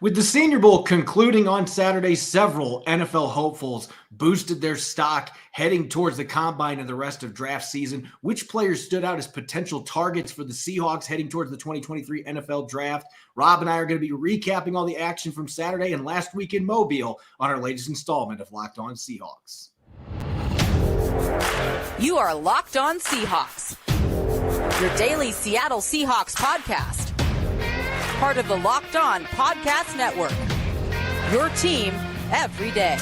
With the Senior Bowl concluding on Saturday, several NFL hopefuls boosted their stock heading towards the combine and the rest of draft season. Which players stood out as potential targets for the Seahawks heading towards the 2023 NFL draft? Rob and I are going to be recapping all the action from Saturday and last week in Mobile on our latest installment of Locked On Seahawks. You are Locked On Seahawks, your daily Seattle Seahawks podcast. Part of the Locked On Podcast Network, your team every day.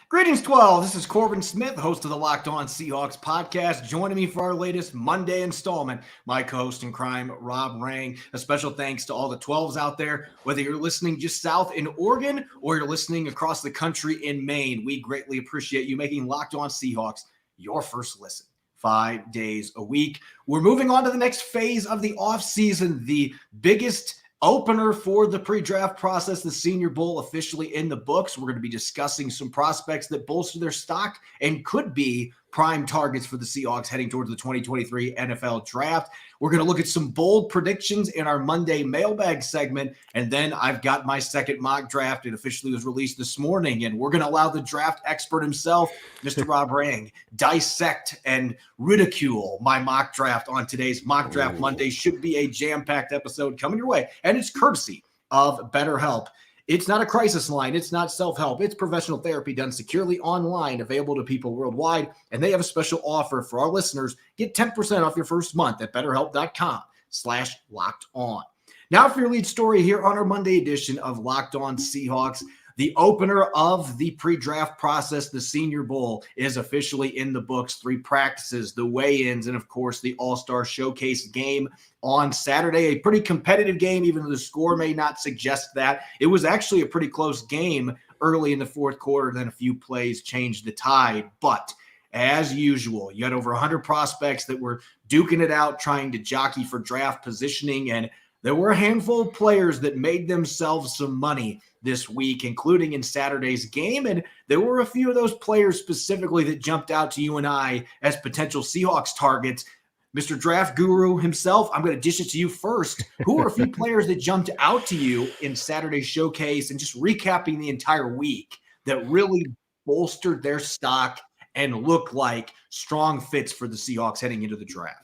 Greetings, 12. This is Corbin Smith, host of the Locked On Seahawks podcast. Joining me for our latest Monday installment, my co-host in crime, Rob Rang. A special thanks to all the 12s out there, whether you're listening just south in Oregon or you're listening across the country in Maine. We greatly appreciate you making Locked On Seahawks your first listen 5 days a week. We're moving on to the next phase of the offseason, the biggest opener for the pre-draft process, the Senior Bowl officially in the books. We're going to be discussing some prospects that bolster their stock and could be prime targets for the Seahawks heading towards the 2023 NFL Draft. We're going to look at some bold predictions in our Monday mailbag segment, and then I've got my second mock draft. It officially was released this morning, and we're going to allow the draft expert himself, Mr. Rob Rang, dissect and ridicule my mock draft on today's Mock Draft Monday. Should be a jam-packed episode coming your way, and it's courtesy of BetterHelp. It's not a crisis line. It's not self-help. It's professional therapy done securely online, available to people worldwide. And they have a special offer for our listeners. Get 10% off your first month at BetterHelp.com/LockedOn. Now for your lead story here on our Monday edition of Locked On Seahawks. The opener of the pre-draft process, the Senior Bowl, is officially in the books. 3 practices, the weigh-ins, and of course the All-Star Showcase game on Saturday. A pretty competitive game, even though the score may not suggest that. It was actually a pretty close game early in the fourth quarter. Then a few plays changed the tide. But as usual, you had over 100 prospects that were duking it out, trying to jockey for draft positioning, and there were a handful of players that made themselves some money this week, including in Saturday's game. And there were a few of those players specifically that jumped out to you and I as potential Seahawks targets. Mr. Draft Guru himself, I'm going to dish it to you first. Who are a few players that jumped out to you in Saturday's showcase and just recapping the entire week that really bolstered their stock and look like strong fits for the Seahawks heading into the draft?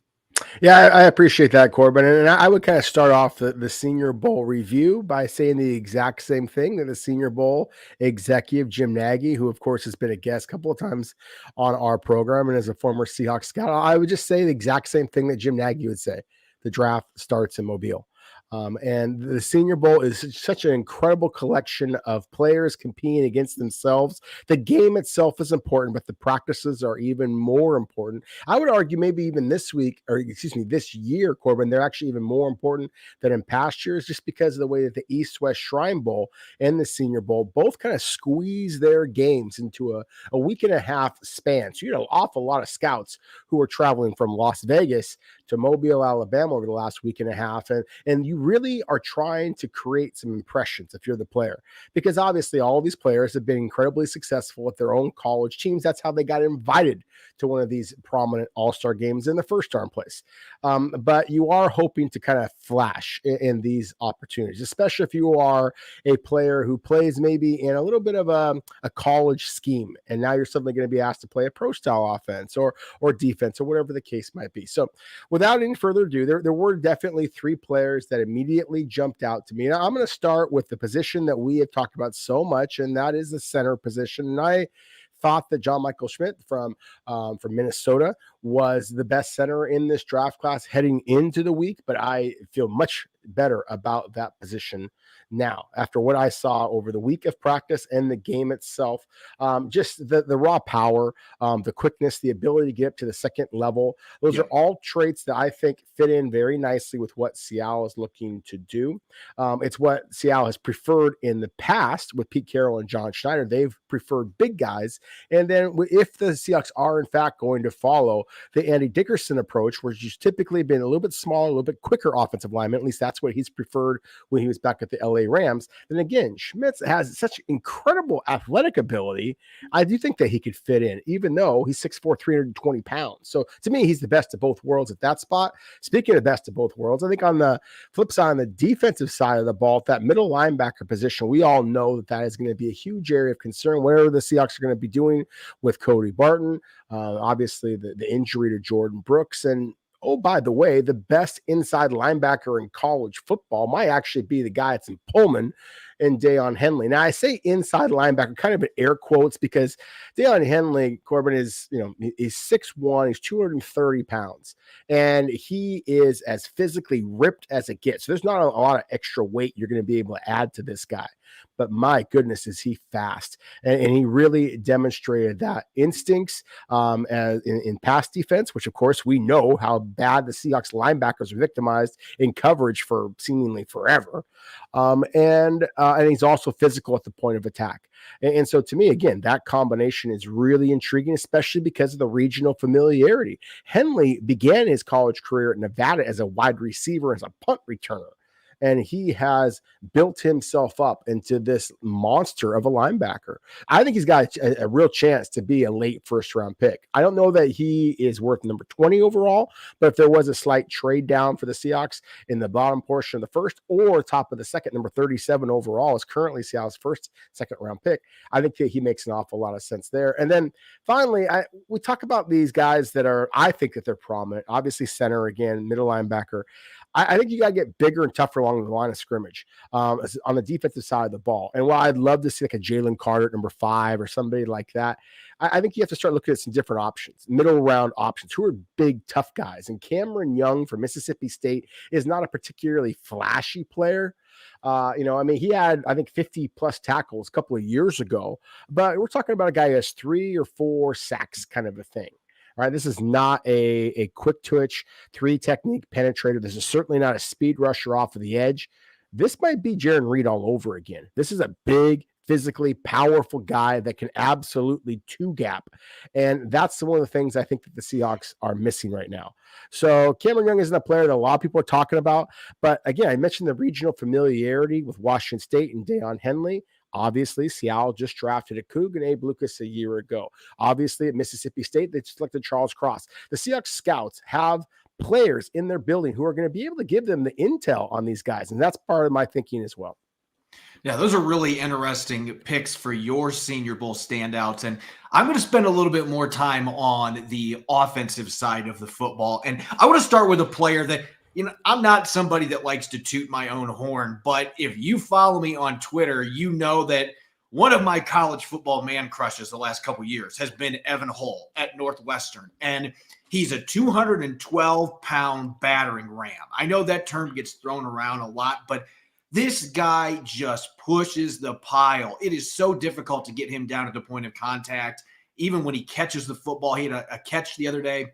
Yeah, I appreciate that, Corbin. And I would kind of start off the Senior Bowl review by saying the exact same thing that the Senior Bowl executive, Jim Nagy, who, of course, has been a guest a couple of times on our program and as a former Seahawks scout, I would just say the exact same thing that Jim Nagy would say. The draft starts in Mobile. And the Senior Bowl is such an incredible collection of players competing against themselves. The game itself is important, but the practices are even more important. I would argue maybe even this year, Corbin, they're actually even more important than in past years, just because of the way that the East-West Shrine Bowl and the Senior Bowl both kind of squeeze their games into a week and a half span. So you had an awful lot of scouts who were traveling from Las Vegas to Mobile, Alabama over the last week and a half. And you really are trying to create some impressions if you're the player, because obviously all of these players have been incredibly successful at their own college teams. That's how they got invited to one of these prominent all-star games in the first round place. But you are hoping to kind of flash in these opportunities, especially if you are a player who plays maybe in a little bit of a college scheme, and now you're suddenly going to be asked to play a pro-style offense or defense or whatever the case might be. So without any further ado, there were definitely 3 players that immediately jumped out to me. Now, I'm going to start with the position that we have talked about so much, and that is the center position. And I thought that John Michael Schmidt from Minnesota was the best center in this draft class heading into the week, but I feel much better about that position now after what I saw over the week of practice and the game itself. Just the raw power, the quickness, the ability to get up to the second level. Those are all traits that I think fit in very nicely with what Seattle is looking to do. It's what Seattle has preferred in the past with Pete Carroll and John Schneider. They've preferred big guys. And then if the Seahawks are in fact going to follow the Andy Dickerson approach, where he's typically been a little bit smaller, a little bit quicker offensive lineman. At least that's what he's preferred when he was back at the LA Rams. Then again, Schmitz has such incredible athletic ability. I do think that he could fit in, even though he's 6'4", 320 pounds. So to me, he's the best of both worlds at that spot. Speaking of best of both worlds, I think on the flip side, on the defensive side of the ball, that middle linebacker position, we all know that is going to be a huge area of concern. Whatever the Seahawks are going to be doing with Cody Barton, obviously the injury to Jordan Brooks, and oh, by the way, the best inside linebacker in college football might actually be the guy that's in Pullman and Deion Henley. Now, I say inside linebacker kind of in air quotes because Deion Henley, Corbin, is, he's 6'1", he's 230 pounds, and he is as physically ripped as it gets. So there's not a lot of extra weight you're going to be able to add to this guy. But my goodness, is he fast. And he really demonstrated that instincts as in pass defense, which, of course, we know how bad the Seahawks linebackers are victimized in coverage for seemingly forever. And he's also physical at the point of attack. And so to me, again, that combination is really intriguing, especially because of the regional familiarity. Henley began his college career at Nevada as a wide receiver, as a punt returner. And he has built himself up into this monster of a linebacker. I think he's got a real chance to be a late first-round pick. I don't know that he is worth number 20 overall, but if there was a slight trade down for the Seahawks in the bottom portion of the first or top of the second, number 37 overall is currently Seattle's second-round pick. I think that he makes an awful lot of sense there. And then finally, we talk about these guys I think that they're prominent. Obviously, center again, middle linebacker. I think you got to get bigger and tougher along the line of scrimmage on the defensive side of the ball. And while I'd love to see like a Jalen Carter at number 5 or somebody like that, I think you have to start looking at some different options, middle round options, who are big, tough guys. And Cameron Young from Mississippi State is not a particularly flashy player. He had, I think, 50 plus tackles a couple of years ago, but we're talking about a guy who has 3 or 4 sacks kind of a thing. All right, this is not a quick twitch, 3 technique penetrator. This is certainly not a speed rusher off of the edge. This might be Jaron Reed all over again. This is a big, physically powerful guy that can absolutely two-gap. And that's one of the things I think that the Seahawks are missing right now. So Cameron Young isn't a player that a lot of people are talking about. But again, I mentioned the regional familiarity with Washington State and Deion Henley. Obviously, Seattle just drafted a Coug and Abe Lucas a year ago. Obviously, at Mississippi State, they selected Charles Cross. The Seahawks scouts have players in their building who are going to be able to give them the intel on these guys. And that's part of my thinking as well. Yeah, those are really interesting picks for your Senior Bowl standouts. And I'm going to spend a little bit more time on the offensive side of the football. And I want to start with a player that, I'm not somebody that likes to toot my own horn, but if you follow me on Twitter, you know that one of my college football man crushes the last couple of years has been Evan Hull at Northwestern. And he's a 212-pound battering ram. I know that term gets thrown around a lot, but this guy just pushes the pile. It is so difficult to get him down at the point of contact. Even when he catches the football, he had a catch the other day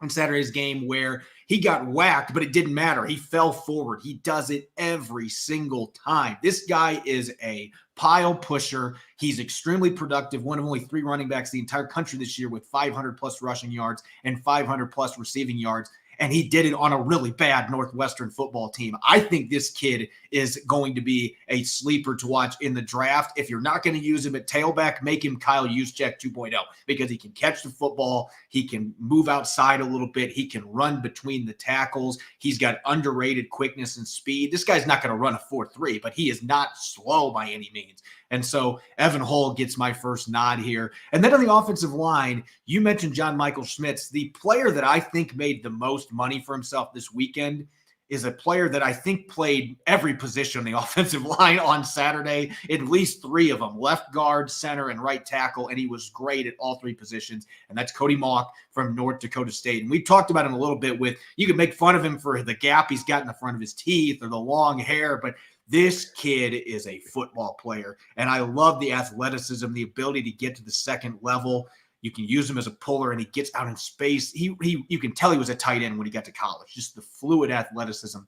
on Saturday's game where he got whacked, but it didn't matter. He fell forward. He does it every single time. This guy is a pile pusher. He's extremely productive. One of only 3 running backs in the entire country this year with 500 plus rushing yards and 500 plus receiving yards. And he did it on a really bad Northwestern football team. I think this kid is going to be a sleeper to watch in the draft. If you're not going to use him at tailback, make him Kyle Juszczyk 2.0 because he can catch the football. He can move outside a little bit. He can run between the tackles. He's got underrated quickness and speed. This guy's not going to run a 4.3, but he is not slow by any means. And so Evan Hull gets my first nod here. And then on the offensive line, you mentioned John Michael Schmitz. The player that I think made the most money for himself this weekend is a player that I think played every position on the offensive line on Saturday, at least 3 of them, left guard, center, and right tackle, and he was great at all 3 positions, and that's Cody Mauch from North Dakota State. And we talked about him a little bit with, you can make fun of him for the gap he's got in the front of his teeth or the long hair, but this kid is a football player, and I love the athleticism, the ability to get to the second level. You can use him as a puller, and he gets out in space. You can tell he was a tight end when he got to college, just the fluid athleticism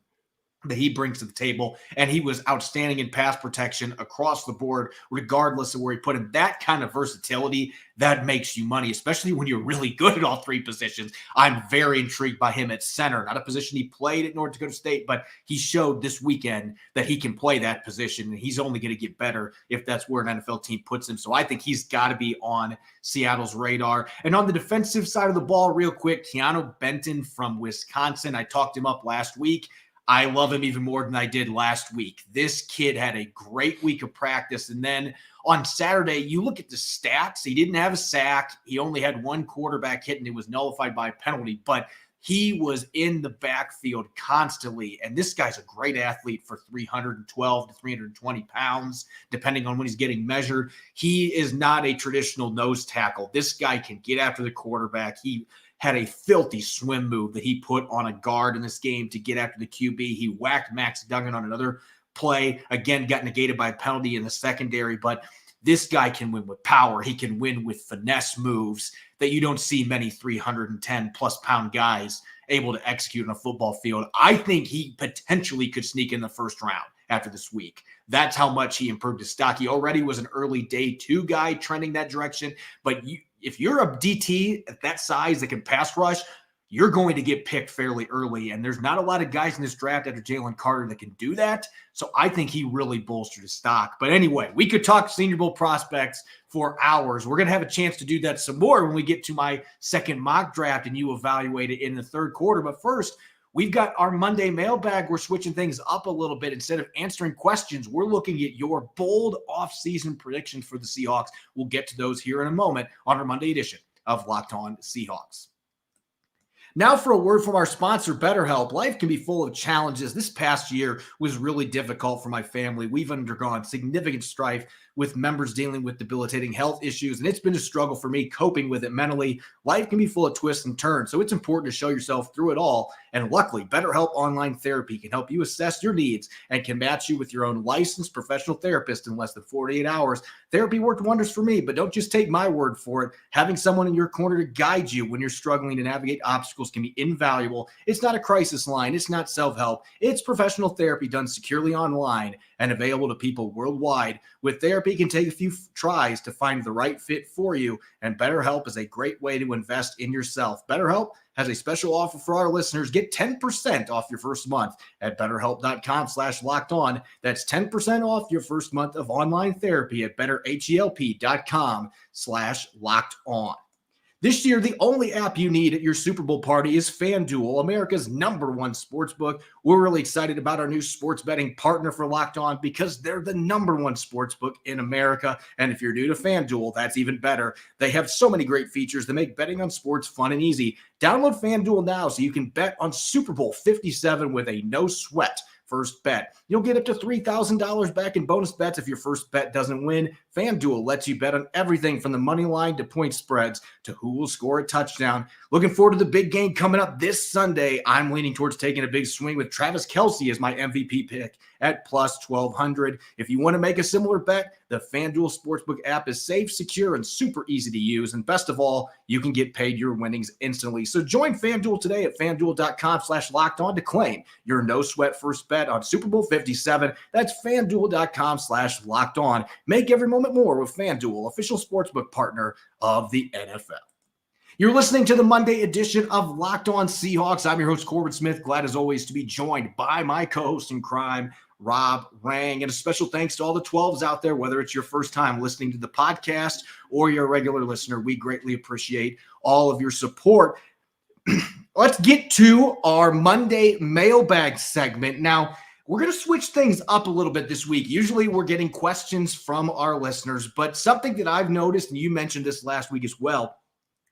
that he brings to the table. And he was outstanding in pass protection across the board, regardless of where he put him. That kind of versatility, that makes you money, especially when you're really good at all three positions. I'm very intrigued by him at center, not a position he played at North Dakota State, but he showed this weekend that he can play that position, and he's only going to get better if that's where an NFL team puts him. So I think he's got to be on Seattle's radar. And on the defensive side of the ball, real quick, Keanu Benton from Wisconsin. I talked him up last week. I love him even more than I did last week. This kid had a great week of practice. And then on Saturday, you look at the stats. He didn't have a sack. He only had one quarterback hit, and it was nullified by a penalty. But he was in the backfield constantly. And this guy's a great athlete for 312 to 320 pounds, depending on when he's getting measured. He is not a traditional nose tackle. This guy can get after the quarterback. He had a filthy swim move that he put on a guard in this game to get after the QB. He whacked Max Duggan on another play. Again, got negated by a penalty in the secondary, but this guy can win with power. He can win with finesse moves that you don't see many 310-plus pound guys able to execute on a football field. I think he potentially could sneak in the first round after this week. That's how much he improved his stock. He already was an early day two guy trending that direction, but if you're a DT at that size that can pass rush, you're going to get picked fairly early. And there's not a lot of guys in this draft after Jalen Carter that can do that. So I think he really bolstered his stock. But anyway, we could talk Senior Bowl prospects for hours. We're going to have a chance to do that some more when we get to my second mock draft and you evaluate it in the third quarter. But first, we've got our Monday mailbag. We're switching things up a little bit. Instead of answering questions, we're looking at your bold offseason predictions for the Seahawks. We'll get to those here in a moment on our Monday edition of Locked On Seahawks. Now for a word from our sponsor, BetterHelp. Life can be full of challenges. This past year was really difficult for my family. We've undergone significant strife with members dealing with debilitating health issues, and it's been a struggle for me coping with it mentally. Life can be full of twists and turns, so it's important to show yourself through it all. And luckily, BetterHelp Online Therapy can help you assess your needs and can match you with your own licensed professional therapist in less than 48 hours. Therapy worked wonders for me, but don't just take my word for it. Having someone in your corner to guide you when you're struggling to navigate obstacles can be invaluable. It's not a crisis line. It's not self-help. It's professional therapy done securely online and available to people worldwide. With therapy, it can take a few tries to find the right fit for you, and BetterHelp is a great way to invest in yourself. BetterHelp has a special offer for our listeners. Get 10% off your first month at BetterHelp.com/lockedon. That's 10% off your first month of online therapy at BetterHelp.com/lockedon. This year, the only app you need at your Super Bowl party is FanDuel, America's #1 sportsbook. We're really excited about our new sports betting partner for Locked On because they're the #1 sportsbook in America. And if you're new to FanDuel, that's even better. They have so many great features that make betting on sports fun and easy. Download FanDuel now so you can bet on Super Bowl 57 with a no-sweat first bet. You'll get up to $3,000 back in bonus bets if your first bet doesn't win. FanDuel lets you bet on everything from the money line to point spreads to who will score a touchdown. Looking forward to the big game coming up this Sunday. I'm leaning towards taking a big swing with Travis Kelce as my MVP pick at plus 1,200. If you want to make a similar bet, the FanDuel Sportsbook app is safe, secure, and super easy to use. And best of all, you can get paid your winnings instantly. So join FanDuel today at FanDuel.com/lockedon to claim your no-sweat first bet on Super Bowl 57. That's FanDuel.com/lockedon. Make every moment more with FanDuel, official sportsbook partner of the NFL. You're listening to the Monday edition of Locked On Seahawks. I'm your host, Corbin Smith. Glad as always to be joined by my co-host in crime, Rob Rang. And a special thanks to all the 12s out there, whether it's your first time listening to the podcast or you're a regular listener. We greatly appreciate all of your support. Let's get to our Monday mailbag segment. Now, we're going to switch things up a little bit this week. Usually we're getting questions from our listeners, but something that I've noticed, and you mentioned this last week as well,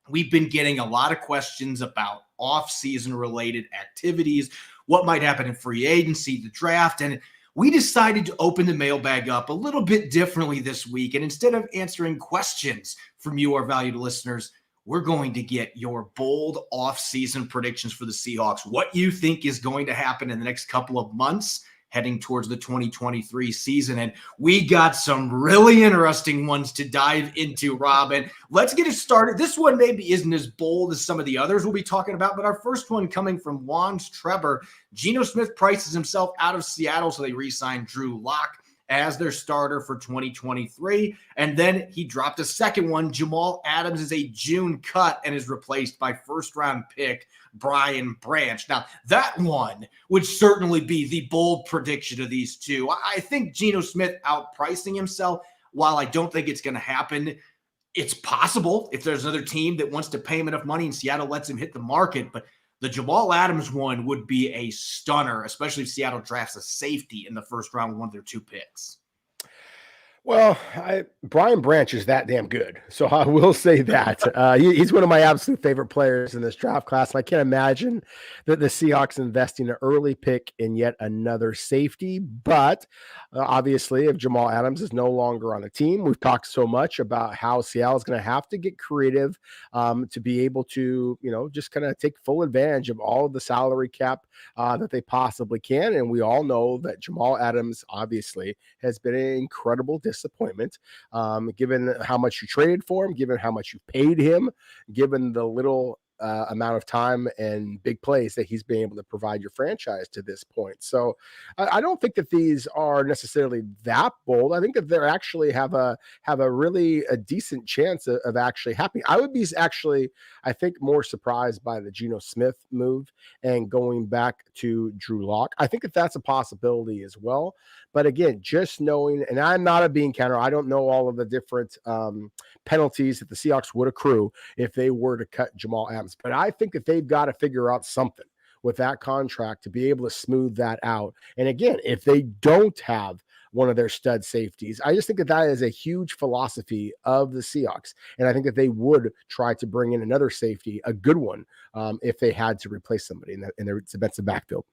we've been getting a lot of questions about off-season related activities, what might happen in free agency, the draft, and we decided to open the mailbag up a little bit differently this week. And instead of answering questions from you, our valued listeners, we're going to get your bold off-season predictions for the Seahawks, what you think is going to happen in the next couple of months heading towards the 2023 season. And we got some really interesting ones to dive into, Rob. And let's get it started. This one maybe isn't as bold as some of the others we'll be talking about, but our first one coming from Juan's Trevor. Geno Smith prices himself out of Seattle, so they re-signed Drew Lock as their starter for 2023. And then he dropped a second one. Jamal Adams is a June cut and is replaced by first-round pick Brian Branch. Now, that one would certainly be the bold prediction of these two. I think Geno Smith outpricing himself, while I don't think it's going to happen, it's possible if there's another team that wants to pay him enough money and Seattle lets him hit the market. But the Jamal Adams one would be a stunner, especially if Seattle drafts a safety in the first round with one of their two picks. Well, Brian Branch is that damn good. So I will say that. He's one of my absolute favorite players in this draft class. I can't imagine that the Seahawks investing an early pick in yet another safety. But obviously, if Jamal Adams is no longer on a team, we've talked so much about how Seattle is going to have to get creative to be able to, just kind of take full advantage of all of the salary cap that they possibly can. And we all know that Jamal Adams obviously has been an incredible disappointment, given how much you traded for him, given how much you paid him, given the little amount of time and big plays that he's been able to provide your franchise to this point. So I don't think that these are necessarily that bold. I think that they're actually have a really decent chance of actually happening. I would be actually, I think, more surprised by the Geno Smith move and going back to Drew Lock. I think that that's a possibility as well. But again, just knowing, and I'm not a bean counter, I don't know all of the different penalties that the Seahawks would accrue if they were to cut Jamal Adams. But I think that they've got to figure out something with that contract to be able to smooth that out. And again, if they don't have one of their stud safeties, I just think that that is a huge philosophy of the Seahawks. And I think that they would try to bring in another safety, a good one, if they had to replace somebody in their defensive backfield.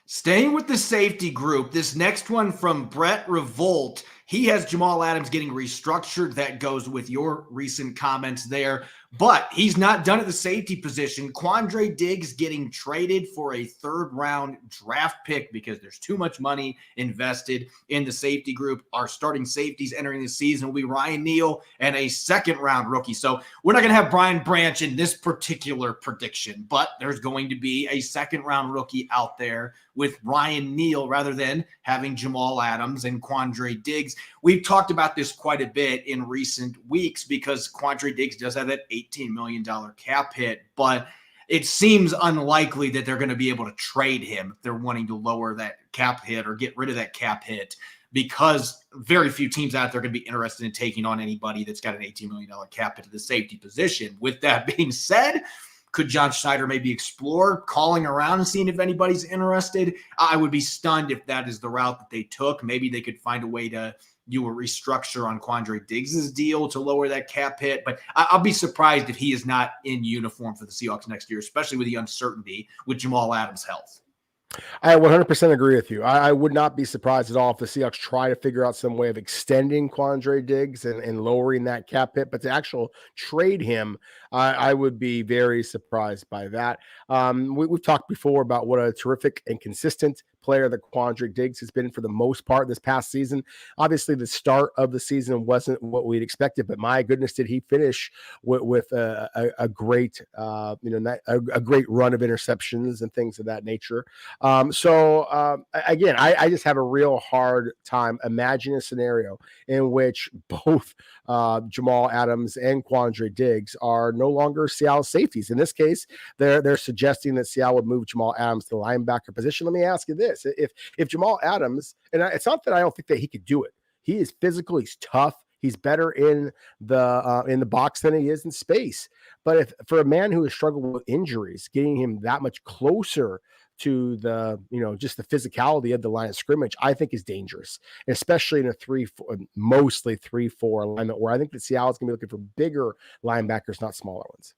Staying with the safety group, this next one from Brett Revolt, he has Jamal Adams getting restructured. That goes with your recent comments there. But he's not done at the safety position. Quandre Diggs getting traded for a third-round draft pick because there's too much money invested in the safety group. Our starting safeties entering the season will be Ryan Nile and a second-round rookie. So we're not going to have Brian Branch in this particular prediction, but there's going to be a second-round rookie out there with Ryan Nile rather than having Jamal Adams and Quandre Diggs. We've talked about this quite a bit in recent weeks because Quandre Diggs does have that $18 million cap hit, but it seems unlikely that they're going to be able to trade him if they're wanting to lower that cap hit or get rid of that cap hit, because very few teams out there are going to be interested in taking on anybody that's got an $18 million cap hit to the safety position. With that being said, could John Schneider maybe explore calling around and seeing if anybody's interested? I would be stunned if that is the route that they took. Maybe they could find a way to do a restructure on Quandre Diggs' deal to lower that cap hit. But I'll be surprised if he is not in uniform for the Seahawks next year, especially with the uncertainty with Jamal Adams' health. I 100% agree with you. I would not be surprised at all if the Seahawks try to figure out some way of extending Quandre Diggs and lowering that cap hit, but to actual trade him, I would be very surprised by that. We've talked before about what a terrific and consistent player that Quandre Diggs has been for the most part this past season. Obviously, the start of the season wasn't what we'd expected, but my goodness, did he finish with a great, a great run of interceptions and things of that nature. Again, I just have a real hard time imagining a scenario in which both Jamal Adams and Quandre Diggs are no longer Seattle safeties. In this case, they're suggesting that Seattle would move Jamal Adams to the linebacker position. Let me ask you this. If Jamal Adams, and it's not that I don't think that he could do it. He is physical. He's tough. He's better in the box than he is in space. But if for a man who has struggled with injuries, getting him that much closer to the, just the physicality of the line of scrimmage, I think is dangerous, especially in a mostly 3-4 alignment where I think that Seattle's going to be looking for bigger linebackers, not smaller ones.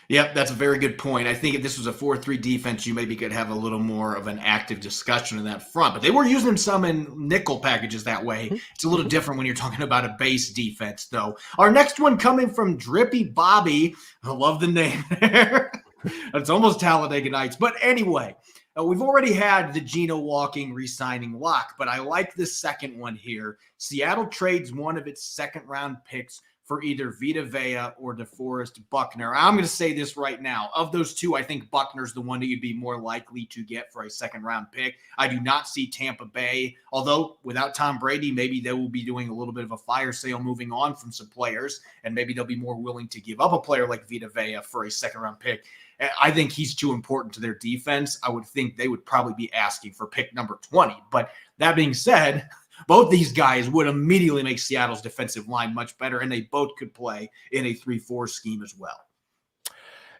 Yep, that's a very good point. I think if this was a 4-3 defense, you maybe could have a little more of an active discussion in that front. But they were using him some in nickel packages that way. It's a little different when you're talking about a base defense, though. Our next one coming from Drippy Bobby. I love the name there. It's almost Talladega Nights. But anyway, We've already had the Geno walking, re-signing lock, but I like this second one here. Seattle trades one of its second-round picks for either Vita Vea or DeForest Buckner. I'm going to say this right now. Of those two, I think Buckner's the one that you'd be more likely to get for a second-round pick. I do not see Tampa Bay, although without Tom Brady, maybe they will be doing a little bit of a fire sale moving on from some players, and maybe they'll be more willing to give up a player like Vita Vea for a second-round pick. I think he's too important to their defense. I would think they would probably be asking for pick number 20. But that being said, both these guys would immediately make Seattle's defensive line much better, and they both could play in a 3-4 scheme as well.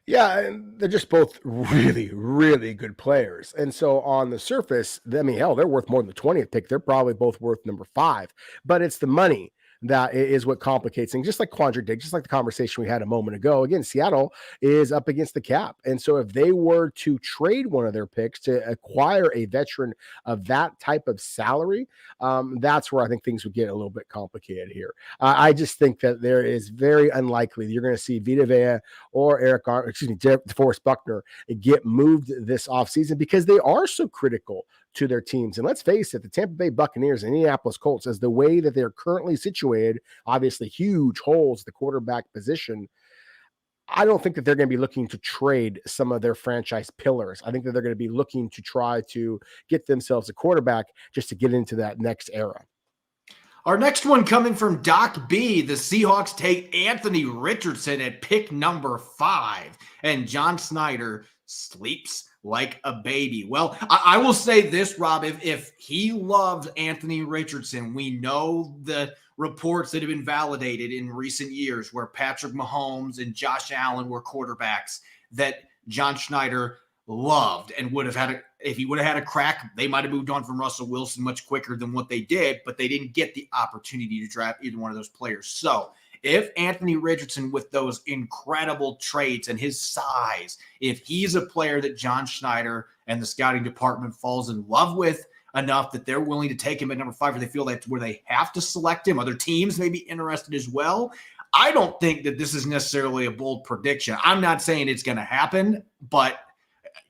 Yeah, and they're just both really, really good players. And so on the surface, I mean, hell, they're worth more than the 20th pick. They're probably both worth number 5. But it's the money that is what complicates things, just like Quandre Diggs, just like the conversation we had a moment ago. Again, Seattle is up against the cap. And so if they were to trade one of their picks to acquire a veteran of that type of salary, that's where I think things would get a little bit complicated here. I just think that there is very unlikely that you're going to see Vita Vea or DeForest Buckner get moved this offseason because they are so critical to their teams. And let's face it, the Tampa Bay Buccaneers and Indianapolis Colts, as the way that they're currently situated, obviously huge holes at the quarterback position. I don't think that they're going to be looking to trade some of their franchise pillars. I think that they're going to be looking to try to get themselves a quarterback just to get into that next era. Our next one coming from Doc B. The Seahawks take Anthony Richardson at pick number 5, and John Snyder sleeps like a baby. Well, I will say this, Rob, if he loves Anthony Richardson, we know the reports that have been validated in recent years where Patrick Mahomes and Josh Allen were quarterbacks that John Schneider loved and would have had if he would have had a crack, they might have moved on from Russell Wilson much quicker than what they did, but they didn't get the opportunity to draft either one of those players. So if Anthony Richardson, with those incredible traits and his size, if he's a player that John Schneider and the scouting department falls in love with enough that they're willing to take him at number 5, or they feel that's where they have to select him, other teams may be interested as well. I don't think that this is necessarily a bold prediction. I'm not saying it's going to happen, but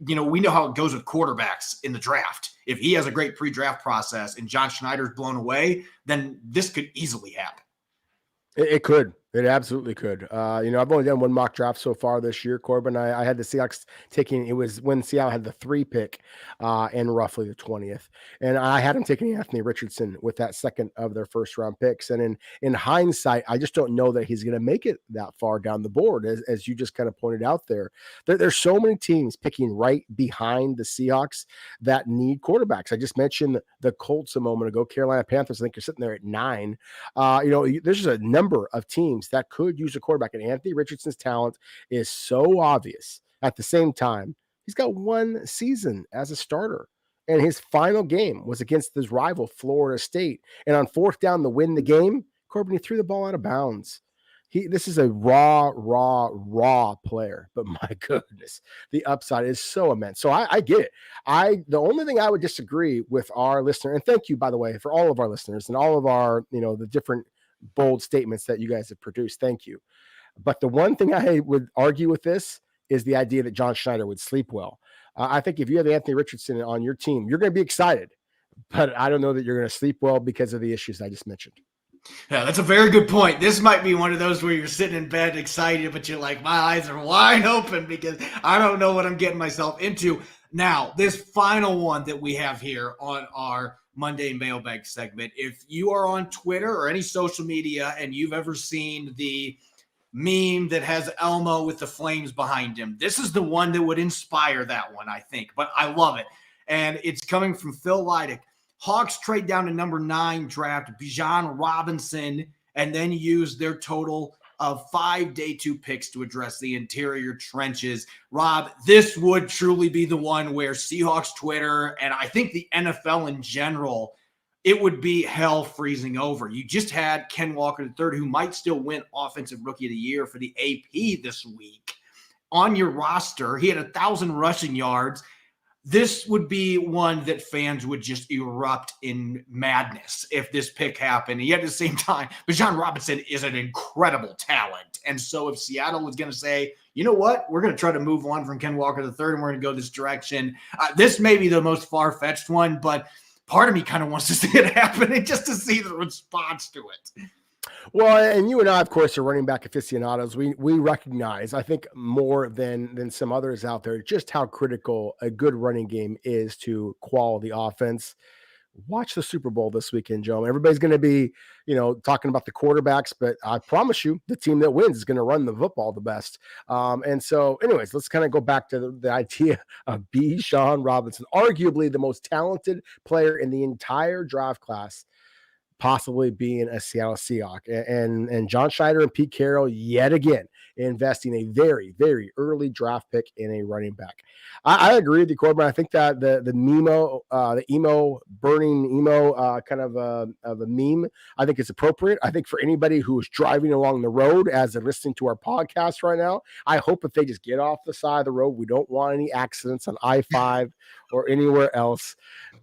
we know how it goes with quarterbacks in the draft. If he has a great pre-draft process and John Schneider's blown away, then this could easily happen. It could. It absolutely could. I've only done one mock draft so far this year, Corbin. I had the Seahawks taking, it was when Seattle had the 3 pick and roughly the 20th. And I had them taking Anthony Richardson with that second of their first round picks. And in hindsight, I just don't know that he's going to make it that far down the board, as you just kind of pointed out there. There's so many teams picking right behind the Seahawks that need quarterbacks. I just mentioned the Colts a moment ago. Carolina Panthers, I think, are sitting there at 9. There's just a number of teams that could use a quarterback, and Anthony Richardson's talent is so obvious. At the same time, he's got 1 season as a starter, and his final game was against his rival Florida State. And on 4th down to win the game, Corbin, he threw the ball out of bounds. This is a raw player, but my goodness, the upside is so immense. So I get it. The only thing I would disagree with our listener, and thank you, by the way, for all of our listeners and all of our, the different bold statements that you guys have produced. Thank you. But the one thing I would argue with this is the idea that John Schneider would sleep well. I think if you have Anthony Richardson on your team, you're going to be excited, but I don't know that you're going to sleep well because of the issues I just mentioned. Yeah, that's a very good point. This might be one of those where you're sitting in bed excited, but you're like, my eyes are wide open because I don't know what I'm getting myself into. Now, this final one that we have here on our Monday mailbag segment, if you are on Twitter or any social media and you've ever seen the meme that has Elmo with the flames behind him, this is the one that would inspire that one, I think. But I love it. And it's coming from Phil Leidick. Hawks trade down to number 9, draft Bijan Robinson, and then use their total of 5 day 2 picks to address the interior trenches. Rob, this would truly be the one where Seahawks Twitter, and I think the NFL in general, it would be hell freezing over. You just had Ken Walker III, who might still win Offensive Rookie of the Year for the AP this week, on your roster. He had 1,000 rushing yards. this would be one that fans would just erupt in madness if this pick happened. And yet at the same time, Bijan Robinson is an incredible talent. And so if Seattle was going to say, you know what, we're going to try to move on from Ken Walker III and we're going to go this direction, this may be the most far-fetched one, but part of me kind of wants to see it happen and just to see the response to it. Well, and you and I, of course, are running back aficionados. We recognize, I think, more than some others out there, just how critical a good running game is to quality offense. Watch the Super Bowl this weekend, Joe. Everybody's going to be, talking about the quarterbacks, but I promise you, the team that wins is going to run the football the best. And so, anyways, let's kind of go back to the idea of Bijan Robinson, arguably the most talented player in the entire draft class, possibly being a Seattle Seahawk, and John Schneider and Pete Carroll yet again investing a very, very early draft pick in a running back. I agree with you, Corbin. I think that the burning emo kind of a meme, I think it's appropriate. I think for anybody who is driving along the road as they're listening to our podcast right now, I hope if they just get off the side of the road, we don't want any accidents on I-5 or anywhere else.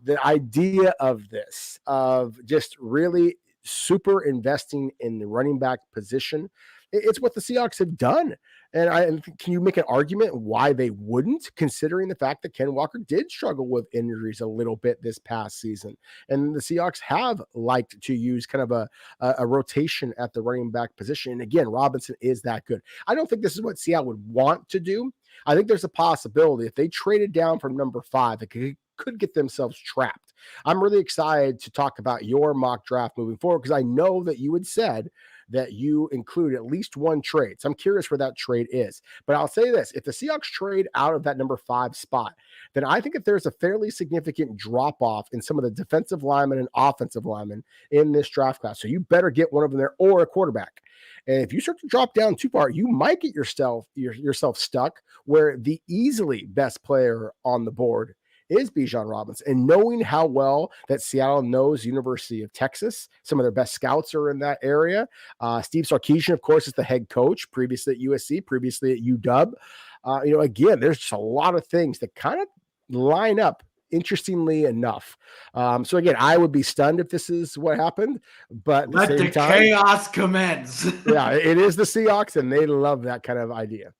The idea of this, of just really super investing in the running back position, it's what the Seahawks have done. And can you make an argument why they wouldn't, considering the fact that Ken Walker did struggle with injuries a little bit this past season? And the Seahawks have liked to use kind of a rotation at the running back position. And again, Robinson is that good. I don't think this is what Seattle would want to do. I think there's a possibility if they traded down from number 5, they could get themselves trapped. I'm really excited to talk about your mock draft moving forward because I know that you had said that you include at least one trade. So I'm curious where that trade is. But I'll say this, if the Seahawks trade out of that number 5 spot, then I think that there's a fairly significant drop-off in some of the defensive linemen and offensive linemen in this draft class. So you better get one of them there or a quarterback. And if you start to drop down too far, you might get yourself stuck where the easily best player on the board is Bijan Robinson. And knowing how well that Seattle knows University of Texas, some of their best scouts are in that area. Steve Sarkisian, of course, is the head coach, previously at USC, previously at UW. Again, there's just a lot of things that kind of line up, interestingly enough. So again, I would be stunned if this is what happened, but let the chaos commence. Yeah, it is the Seahawks, and they love that kind of idea.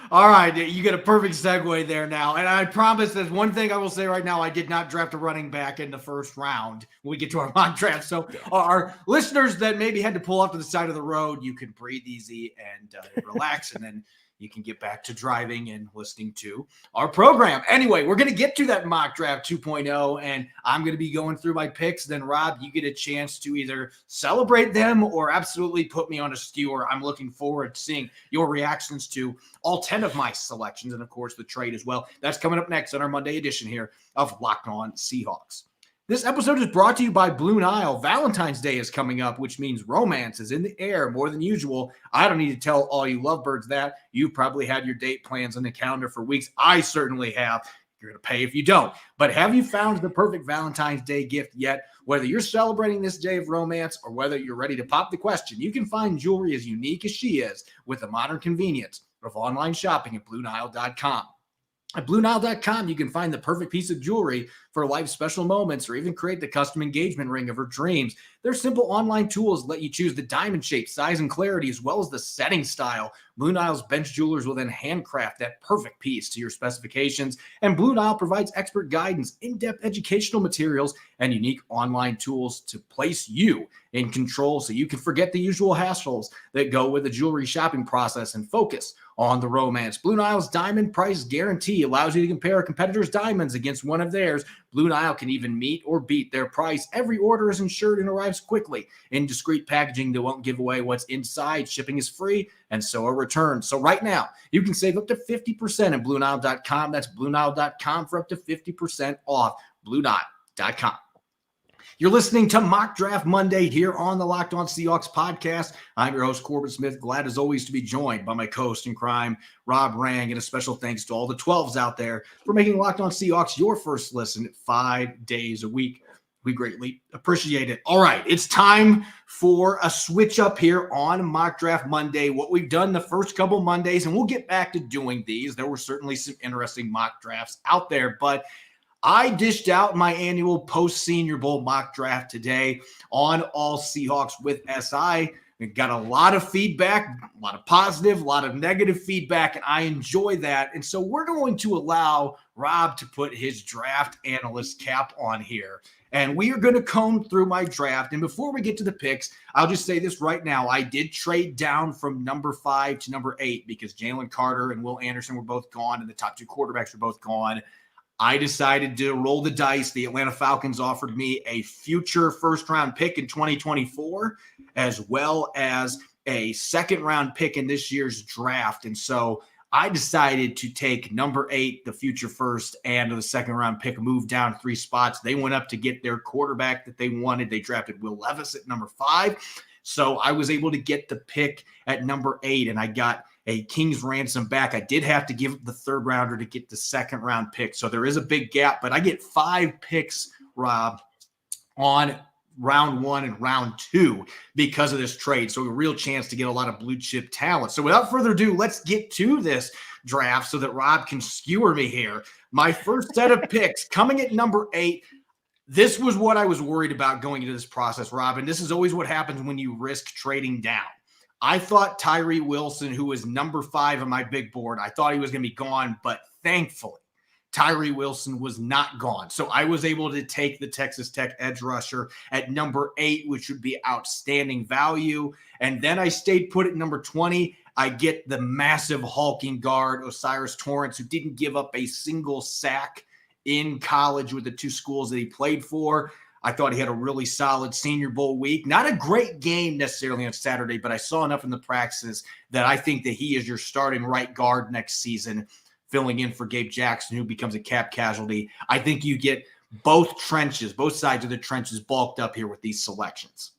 All right, you get a perfect segue there now. And I promise there's one thing I will say right now. I did not draft a running back in the first round when we get to our mock draft. So our listeners that maybe had to pull off to the side of the road, you can breathe easy and relax, and then you can get back to driving and listening to our program. Anyway, we're going to get to that mock draft 2.0, and I'm going to be going through my picks. Then, Rob, you get a chance to either celebrate them or absolutely put me on a skewer. I'm looking forward to seeing your reactions to all 10 of my selections and, of course, the trade as well. That's coming up next on our Monday edition here of Locked On Seahawks. This episode is brought to you by Blue Nile. Valentine's Day is coming up, which means romance is in the air more than usual. I don't need to tell all you lovebirds that. You probably had your date plans on the calendar for weeks. I certainly have. You're going to pay if you don't. But have you found the perfect Valentine's Day gift yet? Whether you're celebrating this day of romance or whether you're ready to pop the question, you can find jewelry as unique as she is with the modern convenience of online shopping at BlueNile.com. At BlueNile.com, you can find the perfect piece of jewelry for life's special moments or even create the custom engagement ring of her dreams. Their simple online tools let you choose the diamond shape, size, and clarity, as well as the setting style. Blue Nile's bench jewelers will then handcraft that perfect piece to your specifications. And Blue Nile provides expert guidance, in-depth educational materials, and unique online tools to place you in control so you can forget the usual hassles that go with the jewelry shopping process and focus on the romance. Blue Nile's diamond price guarantee allows you to compare a competitor's diamonds against one of theirs. Blue Nile can even meet or beat their price. Every order is insured and arrives quickly in discreet packaging that won't give away what's inside. Shipping is free, and so are returns. So right now, you can save up to 50% at BlueNile.com. That's BlueNile.com for up to 50% off. BlueNile.com. You're listening to Mock Draft Monday here on the Locked On Seahawks podcast. I'm your host, Corbin Smith. Glad as always to be joined by my co-host in crime, Rob Rang, and a special thanks to all the 12s out there for making Locked On Seahawks your first listen 5 days a week. We greatly appreciate it. All right, it's time for a switch up here on Mock Draft Monday. What we've done the first couple Mondays, and we'll get back to doing these. There were certainly some interesting mock drafts out there, but I dished out my annual post-Senior Bowl mock draft today on All Seahawks with SI. We got a lot of feedback, a lot of positive, a lot of negative feedback, and I enjoy that. And so we're going to allow Rob to put his draft analyst cap on here. And we are going to comb through my draft. And before we get to the picks, I'll just say this right now. I did trade down from number 5 to number 8 because Jalen Carter and Will Anderson were both gone, and the top 2 quarterbacks were both gone. I decided to roll the dice. The Atlanta Falcons offered me a future first-round pick in 2024, as well as a second-round pick in this year's draft. And so I decided to take number 8, the future first, and the second-round pick, move down 3 spots. They went up to get their quarterback that they wanted. They drafted Will Levis at number 5. So I was able to get the pick at number 8, and I got a King's ransom back. I did have to give the third rounder to get the second round pick. So there is a big gap, but I get 5 picks, Rob, on round 1 and round 2 because of this trade. So a real chance to get a lot of blue chip talent. So without further ado, let's get to this draft so that Rob can skewer me here. My first set of picks coming at number 8. This was what I was worried about going into this process, Rob. And this is always what happens when you risk trading down. I thought Tyree Wilson, who was number 5 on my big board, I thought he was going to be gone, but thankfully, Tyree Wilson was not gone. So I was able to take the Texas Tech edge rusher at number 8, which would be outstanding value. And then I stayed put at number 20. I get the massive hulking guard, Osiris Torrance, who didn't give up a single sack in college with the 2 schools that he played for. I thought he had a really solid Senior Bowl week. Not a great game necessarily on Saturday, but I saw enough in the practices that I think that he is your starting right guard next season, filling in for Gabe Jackson, who becomes a cap casualty. I think you get both sides of the trenches bulked up here with these selections.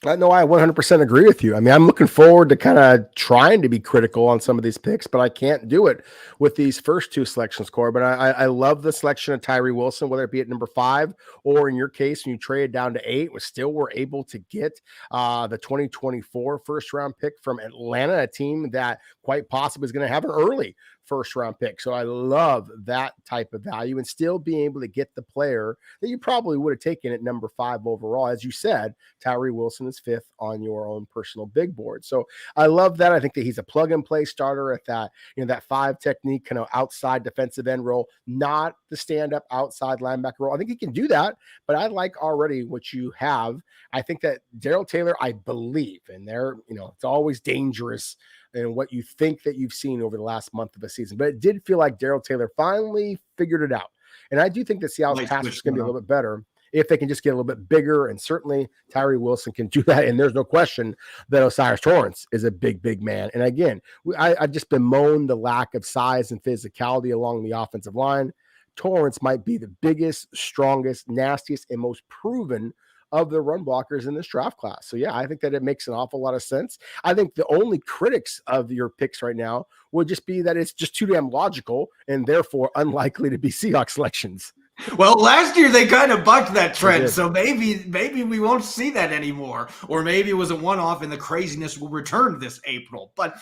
No, I 100% agree with you. I mean, I'm looking forward to kind of trying to be critical on some of these picks, but I can't do it with these first 2 selections, Corbin. I love the selection of Tyree Wilson, whether it be at number 5 or in your case, when you traded down to 8, we still were able to get the 2024 first round pick from Atlanta, a team that quite possibly is going to have an early first round pick. So I love that type of value and still being able to get the player that you probably would have taken at number 5 overall. As you said, Tyree Wilson is 5th on your own personal big board. So I love that. I think that he's a plug and play starter at that, that 5 technique, kind of outside defensive end role, not the stand up outside linebacker role. I think he can do that, but I like already what you have. I think that Darrell Taylor, I believe, and there, it's always dangerous and what you think that you've seen over the last month of a season. But it did feel like Darrell Taylor finally figured it out. And I do think that Seattle's pass is going to be a little bit better if they can just get a little bit bigger. And certainly Tyree Wilson can do that. And there's no question that Osiris Torrance is a big, big man. And again, I've just bemoaned the lack of size and physicality along the offensive line. Torrance might be the biggest, strongest, nastiest, and most proven of the run blockers in this draft class. So yeah, I think that it makes an awful lot of sense. I think the only critics of your picks right now would just be that it's just too damn logical and therefore unlikely to be Seahawks selections. Well, last year they kind of bucked that trend, so maybe we won't see that anymore, or maybe it was a one-off and the craziness will return this April. But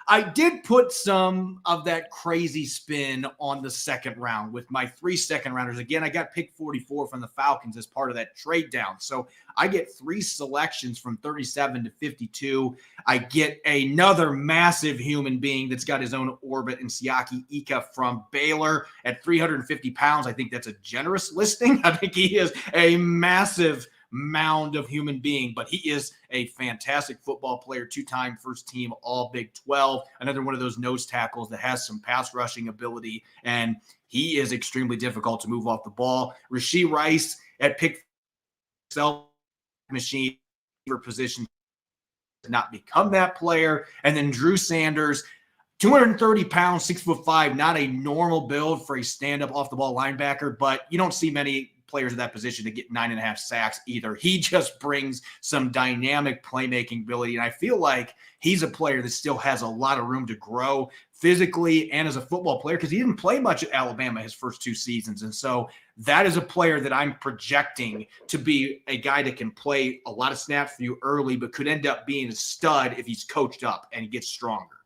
I did put some of that crazy spin on the second round with my 3 second rounders. Again, I got pick 44 from the Falcons as part of that trade down. So I get 3 selections from 37 to 52. I get another massive human being that's got his own orbit in Siaki Ika from Baylor at 350 pounds. I think that's a generous listing. I think he is a massive mound of human being, but he is a fantastic football player, 2-time first team all Big 12, another one of those nose tackles that has some pass rushing ability, and he is extremely difficult to move off the ball. Rashee Rice at pick self machine position to not become that player, and then Drew Sanders, 230 pounds, 6'5", not a normal build for a stand-up off the ball linebacker, but you don't see many players at that position to get 9.5 sacks either. He just brings some dynamic playmaking ability. And I feel like he's a player that still has a lot of room to grow physically and as a football player, because he didn't play much at Alabama his first 2 seasons. And so that is a player that I'm projecting to be a guy that can play a lot of snaps for you early, but could end up being a stud if he's coached up and he gets stronger.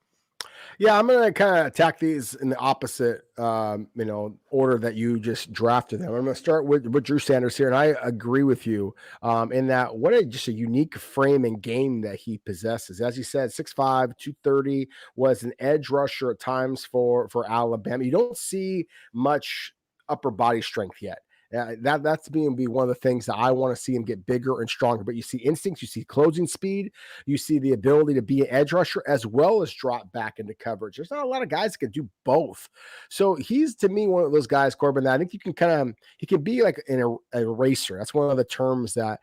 Yeah, I'm going to kind of attack these in the opposite, order that you just drafted them. I'm going to start with Drew Sanders here, and I agree with you in that just a unique frame and game that he possesses. As you said, 6'5", 230, was an edge rusher at times for Alabama. You don't see much upper body strength yet. That's being one of the things that I want to see him get bigger and stronger. But you see instincts, you see closing speed, you see the ability to be an edge rusher as well as drop back into coverage. There's not a lot of guys that can do both. So he's, to me, one of those guys, Corbin, that I think he can be like an eraser. That's one of the terms that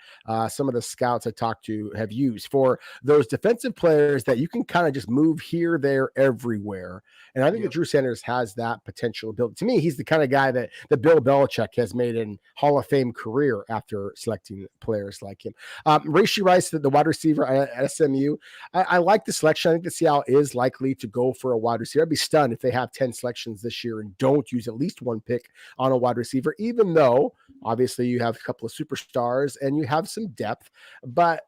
some of the scouts I talked to have used for those defensive players that you can kind of just move here, there, everywhere. And I think that Drew Sanders has that potential ability. To me, he's the kind of guy that Bill Belichick has made in Hall of Fame career after selecting players like him. Rashee Rice, the wide receiver at SMU. I like the selection. I think the Seattle is likely to go for a wide receiver. I'd be stunned if they have 10 selections this year and don't use at least one pick on a wide receiver, even though obviously you have a couple of superstars and you have some depth. But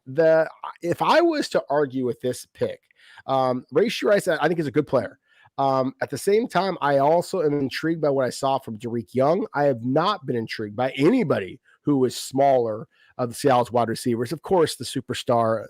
if I was to argue with this pick, Rashee Rice, I think is a good player. At the same time, I also am intrigued by what I saw from Derek Young. I have not been intrigued by anybody who is smaller of the Seattle's wide receivers. Of course, the superstar,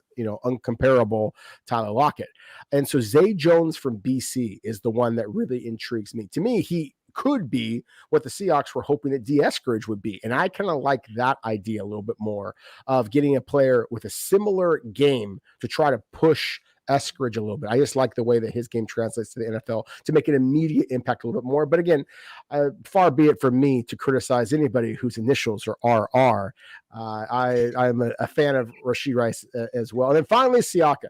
uncomparable Tyler Lockett. And so Zay Jones from BC is the one that really intrigues me. To me, he could be what the Seahawks were hoping that D. Eskridge would be. And I kind of like that idea a little bit more of getting a player with a similar game to try to push Eskridge a little bit. I just like the way that his game translates to the NFL to make an immediate impact a little bit more. But again, far be it from me to criticize anybody whose initials are RR. I'm a fan of Rashee Rice as well. And then finally, Siaka,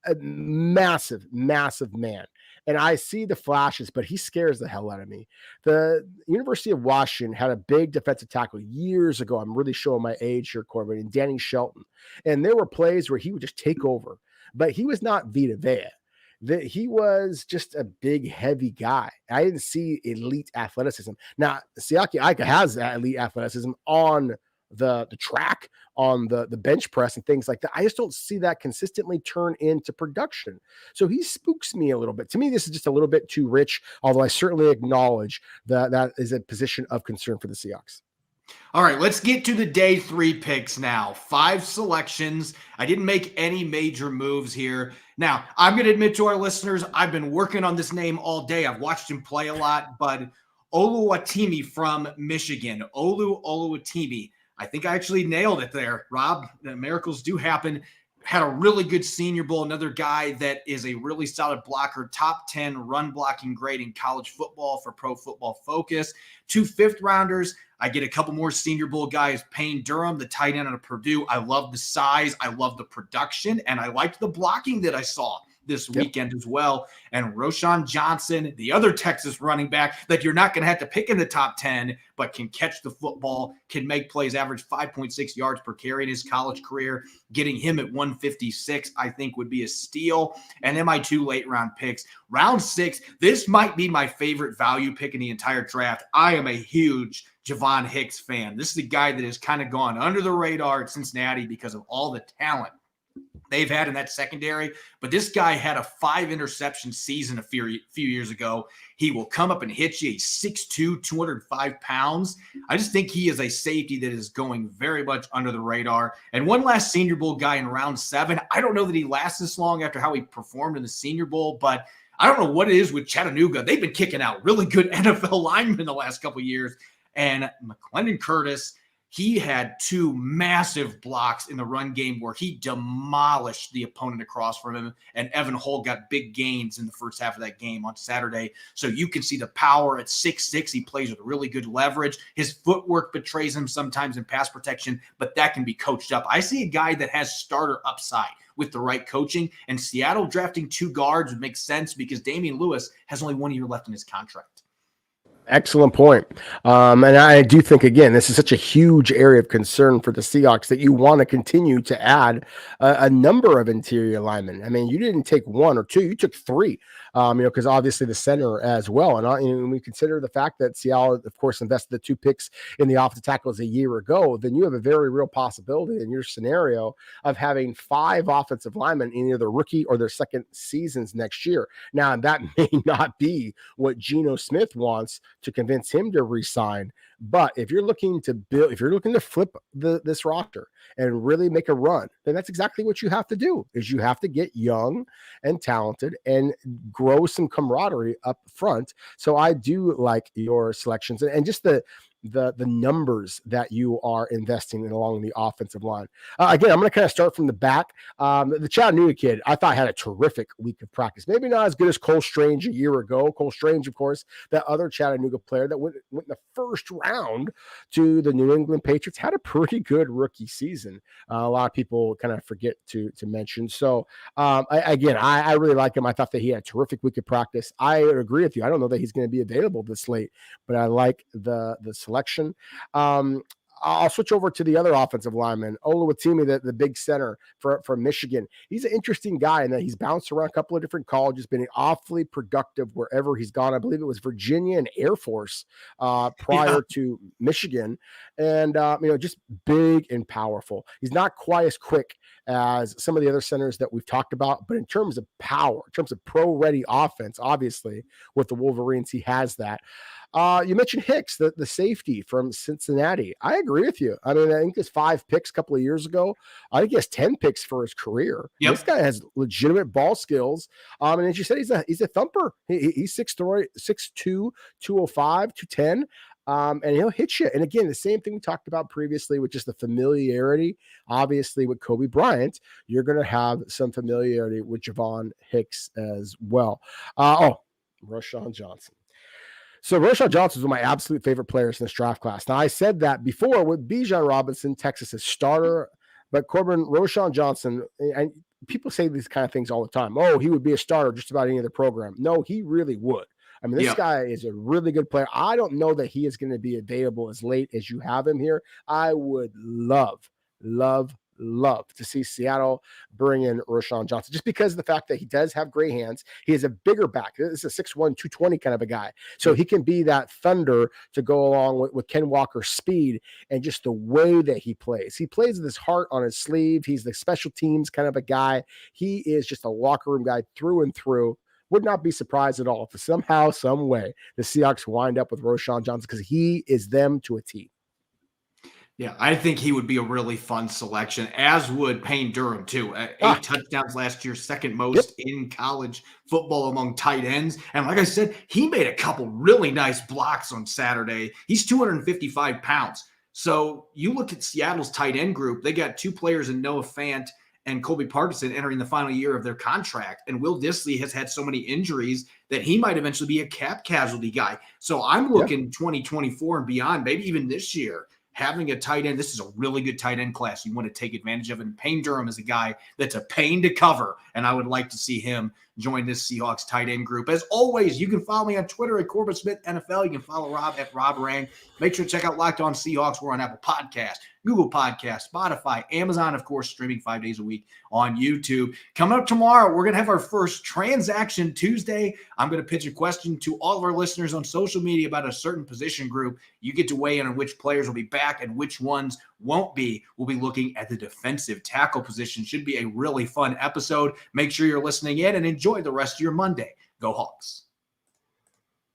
a massive, massive man. And I see the flashes, but he scares the hell out of me. The University of Washington had a big defensive tackle years ago. I'm really showing my age here, Corbin, and Danny Shelton. And there were plays where he would just take over. But he was not Vita Vea. He was just a big, heavy guy. I didn't see elite athleticism. Now, Siaki Ika has that elite athleticism on the track, on the bench press and things like that. I just don't see that consistently turn into production. So he spooks me a little bit. To me, this is just a little bit too rich, although I certainly acknowledge that is a position of concern for the Seahawks. All right, let's get to the day 3 picks now. 5 selections. I didn't make any major moves here. Now, I'm going to admit to our listeners, I've been working on this name all day. I've watched him play a lot, but Oluwatimi from Michigan. Oluwatimi. I think I actually nailed it there, Rob. The miracles do happen. Had a really good Senior Bowl. Another guy that is a really solid blocker, top 10 run blocking grade in college football for Pro Football Focus. 2 5th-rounders. I get a couple more Senior Bowl guys. Payne Durham, the tight end out of Purdue. I love the size. I love the production. And I liked the blocking that I saw this weekend as well. And Roschon Johnson, the other Texas running back that you're not going to have to pick in the top 10, but can catch the football, can make plays, average 5.6 yards per carry in his college career. Getting him at 156, I think, would be a steal. And then my 2 late-round picks. Round 6, this might be my favorite value pick in the entire draft. I am a huge Javon Hicks fan. This is a guy that has kind of gone under the radar at Cincinnati because of all the talent they've had in that secondary. But this guy had a 5-interception season a few years ago. He will come up and hit you. He's 6'2", 205 pounds. I just think he is a safety that is going very much under the radar. And one last Senior Bowl guy in round 7. I don't know that he lasts this long after how he performed in the Senior Bowl, but I don't know what it is with Chattanooga. They've been kicking out really good NFL linemen the last couple of years. And McClendon Curtis, he had 2 massive blocks in the run game where he demolished the opponent across from him. And Evan Hull got big gains in the first half of that game on Saturday. So you can see the power at 6'6". He plays with really good leverage. His footwork betrays him sometimes in pass protection, but that can be coached up. I see a guy that has starter upside with the right coaching. And Seattle drafting 2 guards would make sense because Damian Lewis has only 1 year left in his contract. Excellent point. And I do think, again, this is such a huge area of concern for the Seahawks that you want to continue to add a number of interior linemen. I mean, you didn't take one or two, you took three, because obviously the center as well. And when we consider the fact that Seattle, of course, invested the 2 picks in the offensive tackles a year ago, then you have a very real possibility in your scenario of having 5 offensive linemen in either rookie or their second seasons next year. Now, that may not be what Geno Smith wants to convince him to resign. But if you're looking to build, if you're looking to flip this roster and really make a run, then that's exactly what you have to do. Is you have to get young and talented and grow some camaraderie up front. So I do like your selections and just the numbers that you are investing in along the offensive line. Again, I'm going to kind of start from the back. The Chattanooga kid, I thought had a terrific week of practice. Maybe not as good as Cole Strange a year ago. Cole Strange, of course, that other Chattanooga player that went in the first round to the New England Patriots, had a pretty good rookie season. A lot of people kind of forget to mention. So I really like him. I thought that he had a terrific week of practice. I agree with you. I don't know that he's going to be available this late, but I like the selection. I'll switch over to the other offensive lineman, Oluwatimi, the big center for Michigan. He's an interesting guy in that he's bounced around a couple of different colleges, been awfully productive wherever he's gone. I believe it was Virginia and Air Force prior to Michigan, and just big and powerful. He's not quite as quick as some of the other centers that we've talked about, but in terms of power, in terms of pro-ready offense, obviously with the Wolverines, he has that. You mentioned Hicks, the safety from Cincinnati. I agree with you. I mean, I think there's 5 picks a couple of years ago. I think he has 10 picks for his career. Yep. This guy has legitimate ball skills. And as you said, he's a thumper. He's 6'2", 205, 210. And he'll hit you. And again, the same thing we talked about previously with just the familiarity. Obviously, with Kobe Bryant, you're going to have some familiarity with Javon Hicks as well. Roschon Johnson. So Roschon Johnson is one of my absolute favorite players in this draft class. Now, I said that before with Bijan Robinson, Texas's starter, but Corbin, Roschon Johnson, and people say these kind of things all the time. Oh, he would be a starter just about any other program. No, he really would. I mean, this guy is a really good player. I don't know that he is going to be available as late as you have him here. I would love to see Seattle bring in Roschon Johnson just because of the fact that he does have great hands. He is a bigger back. This is a 6'1", 220 kind of a guy. So he can be that thunder to go along with Ken Walker's speed and just the way that he plays. He plays with his heart on his sleeve. He's the special teams kind of a guy. He is just a locker room guy through and through. Would not be surprised at all if somehow, some way, the Seahawks wind up with Roschon Johnson because he is them to a T. Yeah, I think he would be a really fun selection, as would Payne Durham, too. 8 touchdowns last year, second most in college football among tight ends. And like I said, he made a couple really nice blocks on Saturday. He's 255 pounds. So you look at Seattle's tight end group, they got 2 players in Noah Fant and Colby Parkinson entering the final year of their contract. And Will Dissly has had so many injuries that he might eventually be a cap casualty guy. So I'm looking 2024 and beyond, maybe even this year, having a tight end. This is a really good tight end class you want to take advantage of. And Payne Durham is a guy that's a pain to cover. And I would like to see him join this Seahawks tight end group. As always, you can follow me on Twitter at Corbin Smith NFL. You can follow Rob at Rob Rang. Make sure to check out Locked On Seahawks. We're on Apple Podcasts, Google Podcasts, Spotify, Amazon, of course, streaming 5 days a week on YouTube. Coming up tomorrow, we're going to have our first Transaction Tuesday. I'm going to pitch a question to all of our listeners on social media about a certain position group. You get to weigh in on which players will be back and which ones won't be. We'll be looking at the defensive tackle position. Should be a really fun episode. Make sure you're listening in and enjoy the rest of your Monday. Go Hawks.